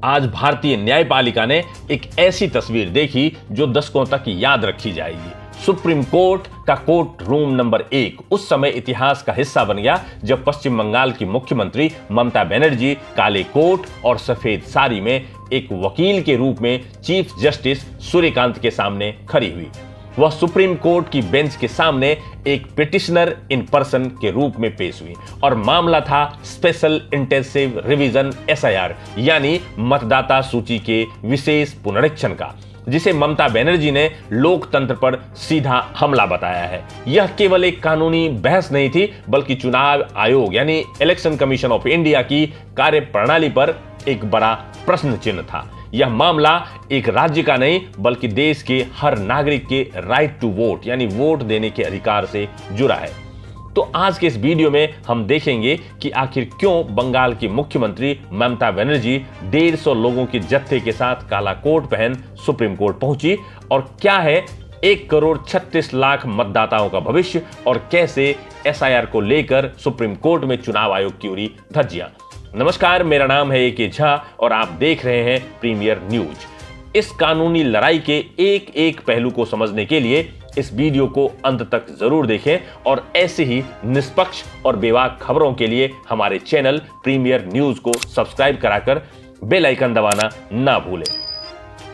आज भारतीय न्यायपालिका ने एक ऐसी तस्वीर देखी जो दशकों तक याद रखी जाएगी। सुप्रीम कोर्ट का कोर्ट रूम नंबर 1 उस समय इतिहास का हिस्सा बन गया जब पश्चिम बंगाल की मुख्यमंत्री ममता बनर्जी काले कोट और सफेद साड़ी में एक वकील के रूप में चीफ जस्टिस सूर्यकांत के सामने खड़ी हुई। वह सुप्रीम कोर्ट की बेंच के सामने एक पिटिशनर इन पर्सन के रूप में पेश हुई और मामला था स्पेशल इंटेंसिव रिवीजन SIR यानी मतदाता सूची के विशेष पुनरीक्षण का, जिसे ममता बनर्जी ने लोकतंत्र पर सीधा हमला बताया है। यह केवल एक कानूनी बहस नहीं थी बल्कि चुनाव आयोग यानी इलेक्शन कमीशन ऑफ इंडिया की कार्यप्रणाली पर एक बड़ा प्रश्न चिन्ह था। यह मामला एक राज्य का नहीं बल्कि देश के हर नागरिक के राइट टू वोट यानी वोट देने के अधिकार से जुड़ा है। तो आज के इस वीडियो में हम देखेंगे कि आखिर क्यों बंगाल की मुख्यमंत्री ममता बनर्जी 150 लोगों के जत्थे के साथ काला कोट पहन सुप्रीम कोर्ट पहुंची और क्या है 1,36,00,000 मतदाताओं का भविष्य और कैसे SIR को लेकर सुप्रीम कोर्ट में चुनाव आयोग की उड़ी धज्जियां। नमस्कार, मेरा नाम है AK झा और आप देख रहे हैं प्रीमियर न्यूज। इस कानूनी लड़ाई के एक एक पहलू को समझने के लिए इस वीडियो को अंत तक जरूर देखें और ऐसे ही निष्पक्ष और बेबाक खबरों के लिए हमारे चैनल प्रीमियर न्यूज को सब्सक्राइब कराकर बेल आइकन दबाना ना भूलें।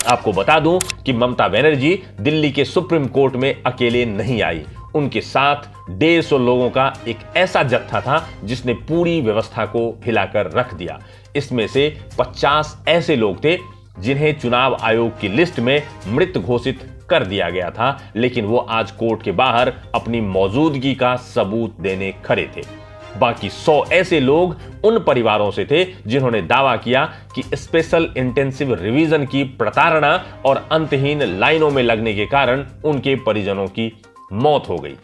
आपको बता दूं कि ममता बनर्जी दिल्ली के सुप्रीम कोर्ट में अकेले नहीं आई। उनके साथ 150 लोगों का एक ऐसा जत्था था जिसने पूरी व्यवस्था को हिलाकर रख दिया। इसमें से 50 ऐसे लोग थे जिन्हें चुनाव आयोग की लिस्ट में मृत घोषित कर दिया गया था, लेकिन वो आज कोर्ट के बाहर अपनी मौजूदगी का सबूत देने खड़े थे। बाकी 100 ऐसे लोग उन परिवारों से थे जिन्होंने दावा किया कि स्पेशल इंटेंसिव रिवीजन की प्रताड़ना और अंतहीन लाइनों में लगने के कारण उनके परिजनों की मौत हो गई।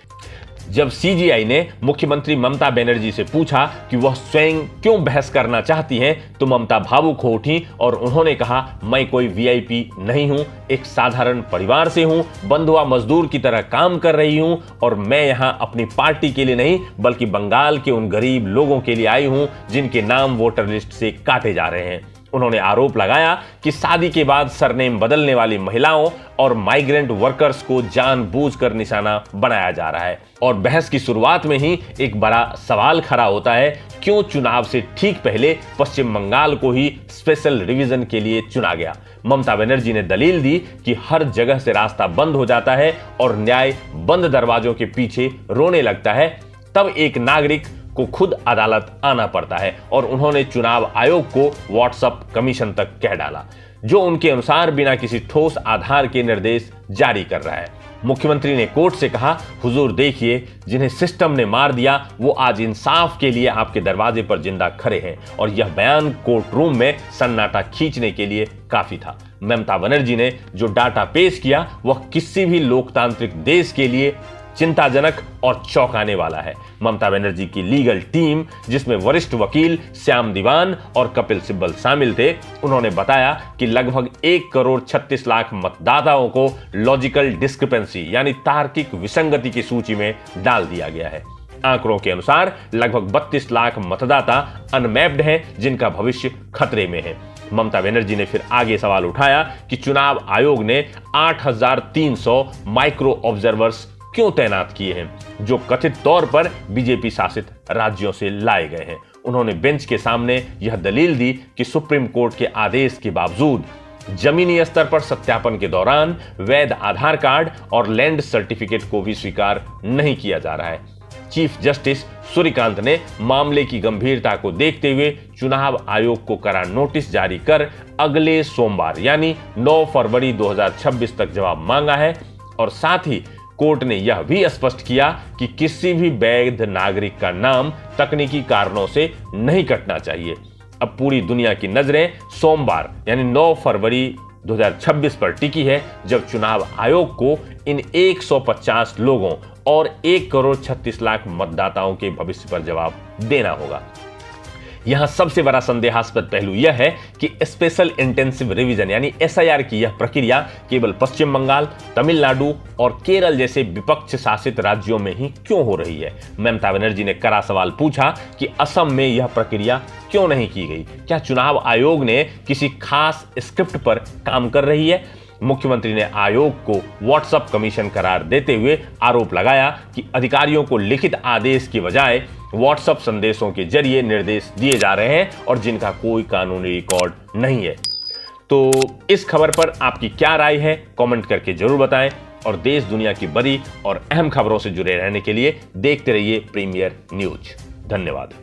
जब CGI ने मुख्यमंत्री ममता बनर्जी से पूछा कि वह स्वयं क्यों बहस करना चाहती हैं, तो ममता भावुक हो उठी और उन्होंने कहा, मैं कोई VIP नहीं हूं, एक साधारण परिवार से हूं, बंधुआ मजदूर की तरह काम कर रही हूं और मैं यहां अपनी पार्टी के लिए नहीं बल्कि बंगाल के उन गरीब लोगों के लिए आई हूं जिनके नाम वोटर लिस्ट से काटे जा रहे हैं। उन्होंने आरोप लगाया कि शादी के बाद सरनेम बदलने वाली महिलाओं और माइग्रेंट वर्कर्स को जानबूझकर निशाना बनाया जा रहा है। और बहस की शुरुआत में ही एक बड़ा सवाल खड़ा होता है, क्यों चुनाव से ठीक पहले पश्चिम बंगाल को ही स्पेशल रिवीजन के लिए चुना गया। ममता बनर्जी ने दलील दी कि हर जगह से रास्ता बंद हो जाता है और न्याय बंद दरवाजों के पीछे रोने लगता है, तब एक नागरिक को खुद अदालत आना पड़ता है। और उन्होंने चुनाव आयोग को व्हाट्सएप कमीशन तक कह डाला, जो उनके अनुसार बिना किसी ठोस आधार के निर्देश जारी कर रहा है। मुख्यमंत्री ने कोर्ट से कहा, हुजूर देखिए, जिन्हें सिस्टम ने मार दिया वो आज इंसाफ के लिए आपके दरवाजे पर जिंदा खड़े हैं। और यह बयान कोर्ट रूम में सन्नाटा खींचने के लिए काफी था। ममता बनर्जी ने जो डाटा पेश किया वह किसी भी लोकतांत्रिक देश के लिए चिंताजनक और चौंकाने वाला है। ममता बनर्जी की लीगल टीम, जिसमें वरिष्ठ वकील श्याम दीवान और कपिल सिब्बल शामिल थे, उन्होंने बताया कि लगभग 1,36,00,000 मतदाताओं को लॉजिकल डिस्क्रिपेंसी यानी तार्किक विसंगति की सूची में डाल दिया गया है। आंकड़ों के अनुसार लगभग 32 लाख मतदाता अनमैप्ड हैं जिनका भविष्य खतरे में है। ममता बनर्जी ने फिर आगे सवाल उठाया कि चुनाव आयोग ने 8,300 माइक्रो ऑब्जर्वर्स क्यों तैनात किए हैं, जो कथित तौर पर बीजेपी शासित राज्यों से लाए गए हैं। उन्होंने बेंच के सामने यह दलील दी कि सुप्रीम कोर्ट के आदेश के बावजूद जमीनी स्तर पर सत्यापन के दौरान वैध आधार कार्ड और लैंड सर्टिफिकेट को भी स्वीकार नहीं किया जा रहा है। चीफ जस्टिस सूर्यकांत ने मामले की गंभीरता को देखते हुए चुनाव आयोग को कड़ा नोटिस जारी कर अगले सोमवार यानी 9 फरवरी 2026 तक जवाब मांगा है। और साथ ही कोर्ट ने यह भी स्पष्ट किया कि किसी भी वैध नागरिक का नाम तकनीकी कारणों से नहीं कटना चाहिए। अब पूरी दुनिया की नजरें सोमवार यानी 9 फरवरी 2026 पर टिकी है, जब चुनाव आयोग को इन 150 लोगों और 1,36,00,000 मतदाताओं के भविष्य पर जवाब देना होगा। यहां सबसे बड़ा संदेहास्पद पहलू यह है कि स्पेशल इंटेंसिव रिवीजन यानी एसआईआर की यह प्रक्रिया केवल पश्चिम बंगाल, तमिलनाडु और केरल जैसे विपक्ष शासित राज्यों में ही क्यों हो रही है। ममता बनर्जी ने कड़ा सवाल पूछा कि असम में यह प्रक्रिया क्यों नहीं की गई। क्या चुनाव आयोग ने किसी खास स्क्रिप्ट पर काम कर रही है। मुख्यमंत्री ने आयोग को व्हाट्सएप कमीशन करार देते हुए आरोप लगाया कि अधिकारियों को लिखित आदेश की बजाय व्हाट्सएप संदेशों के जरिए निर्देश दिए जा रहे हैं और जिनका कोई कानूनी रिकॉर्ड नहीं है। तो इस खबर पर आपकी क्या राय है, कमेंट करके जरूर बताएं और देश दुनिया की बड़ी और अहम खबरों से जुड़े रहने के लिए देखते रहिए प्रीमियर न्यूज। धन्यवाद।